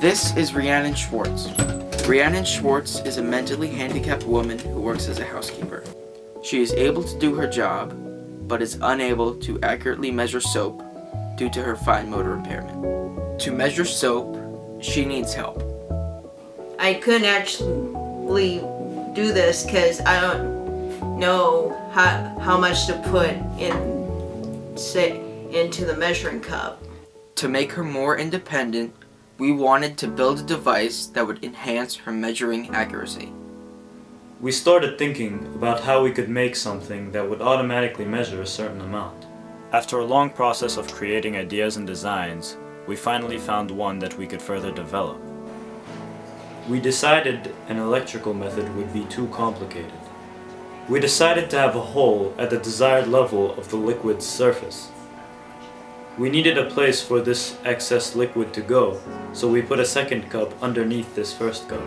This is Rhiannon Schwartz. Rhiannon Schwartz is a mentally handicapped woman who works as a housekeeper. She is able to do her job, but is unable to accurately measure soap due to her fine motor impairment. To measure soap, she needs help. I couldn't actually do this because I don't know how much to put into the measuring cup. To make her more independent, we wanted to build a device that would enhance her measuring accuracy. We started thinking about how we could make something that would automatically measure a certain amount. After a long process of creating ideas and designs, we finally found one that we could further develop. We decided an electrical method would be too complicated. We decided to have a hole at the desired level of the liquid's surface. We needed a place for this excess liquid to go, so we put a second cup underneath this first cup.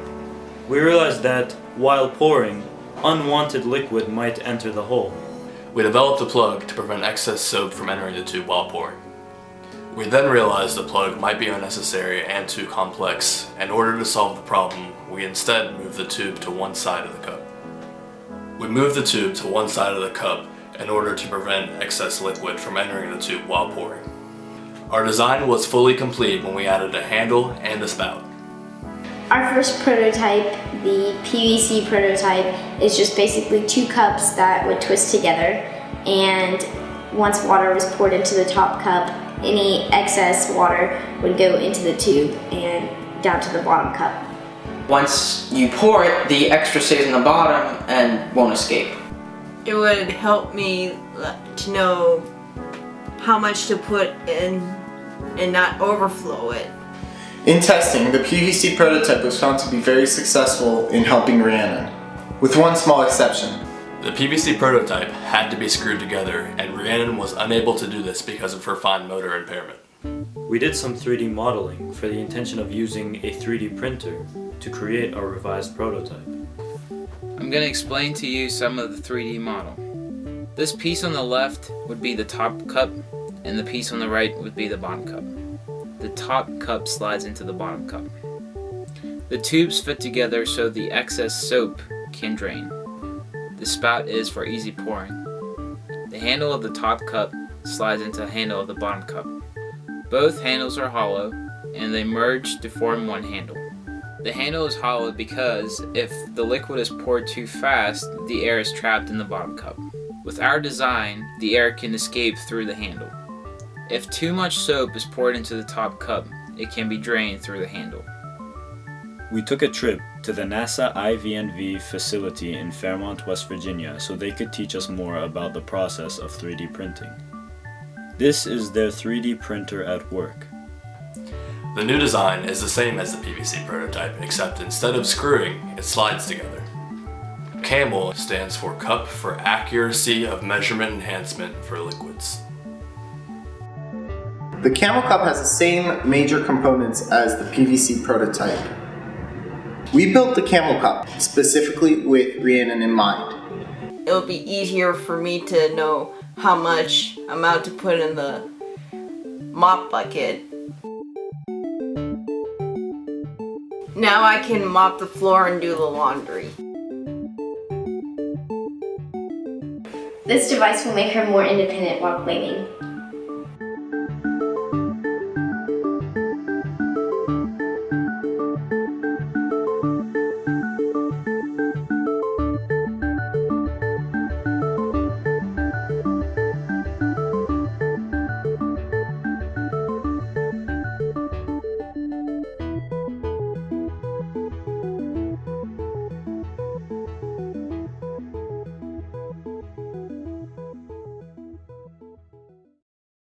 We realized that, while pouring, unwanted liquid might enter the hole. We developed a plug to prevent excess soap from entering the tube while pouring. We then realized the plug might be unnecessary and too complex. In order to solve the problem, we instead moved the tube to one side of the cup. We moved the tube to one side of the cup in order to prevent excess liquid from entering the tube while pouring. Our design was fully complete when we added a handle and a spout. Our first prototype, the PVC prototype, is just basically two cups that would twist together, and once water was poured into the top cup, any excess water would go into the tube and down to the bottom cup. Once you pour it, the extra stays on the bottom and won't escape. It would help me to know how much to put in and not overflow it. In testing, the PVC prototype was found to be very successful in helping Rhiannon, with one small exception. The PVC prototype had to be screwed together, and Rhiannon was unable to do this because of her fine motor impairment. We did some 3D modeling for the intention of using a 3D printer to create our revised prototype. I'm going to explain to you some of the 3D model. This piece on the left would be the top cup, and the piece on the right would be the bottom cup. The top cup slides into the bottom cup. The tubes fit together so the excess soap can drain. The spout is for easy pouring. The handle of the top cup slides into the handle of the bottom cup. Both handles are hollow, and they merge to form one handle. The handle is hollow because if the liquid is poured too fast, the air is trapped in the bottom cup. With our design, the air can escape through the handle. If too much soap is poured into the top cup, it can be drained through the handle. We took a trip to the NASA IVNV facility in Fairmont, West Virginia, so they could teach us more about the process of 3D printing. This is their 3D printer at work. The new design is the same as the PVC prototype, except instead of screwing, it slides together. CAMEL stands for Cup for Accuracy of Measurement Enhancement for Liquids. The CAMEL Cup has the same major components as the PVC prototype. We built the CAMEL Cup specifically with Rhiannon in mind. It would be easier for me to know how much amount to put in the mop bucket. Now I can mop the floor and do the laundry. This device will make her more independent while cleaning.